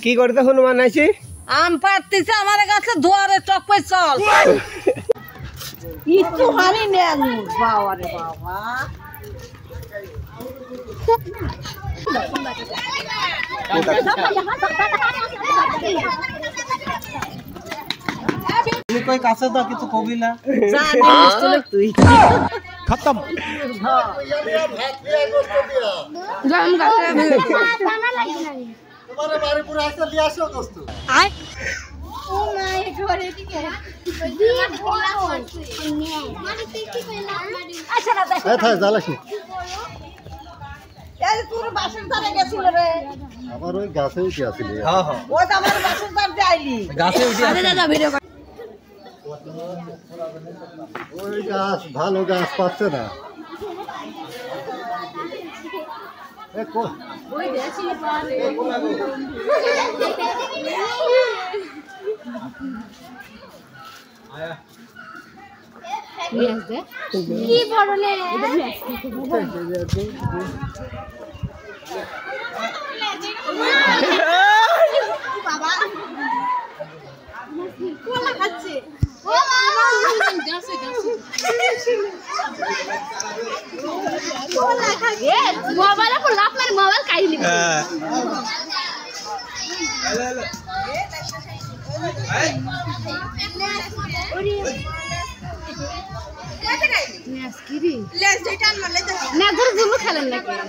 কি করতে হনুমান আইছি আম পাড়তেছে আমার কাছে দুয়ারে টক পে চল একটু হানি নে বাবা রে বাবা তুমি কই কাছে তো কিছু কবি না জানি চলে তুই খতম জাম গাছে তোমারে বাড়ি পুরো আইসা লিয়ে আসো দোস্ত আয় ও মাই ঘরে দিকে দিয়ে ভরা করছে মানে তুই কি কইলা আচ্ছা না এ থাক জ্বালাস না এই তোর বাসের ধারে গেছিল রে আবার ওই গাছে উঠে আসিলি হ্যাঁ হ্যাঁ ও তো আমার বাসের ধারে যাইলি গাছে উঠে আসিলি দাদা ভিডিও ওই গাছ ভালো গাছ পাচ্ছে না এ কো ওই দেখি পারে আয়া নিয়ে দে কি বড়লে বাবা কোলা খাচ্ছে ও মামা গাছে গাছে কোলা খাচ্ছে মোবাইলে কোন লাভ মানে মোবাইল কাইলি না গরু জুলু খেলেন নাকি না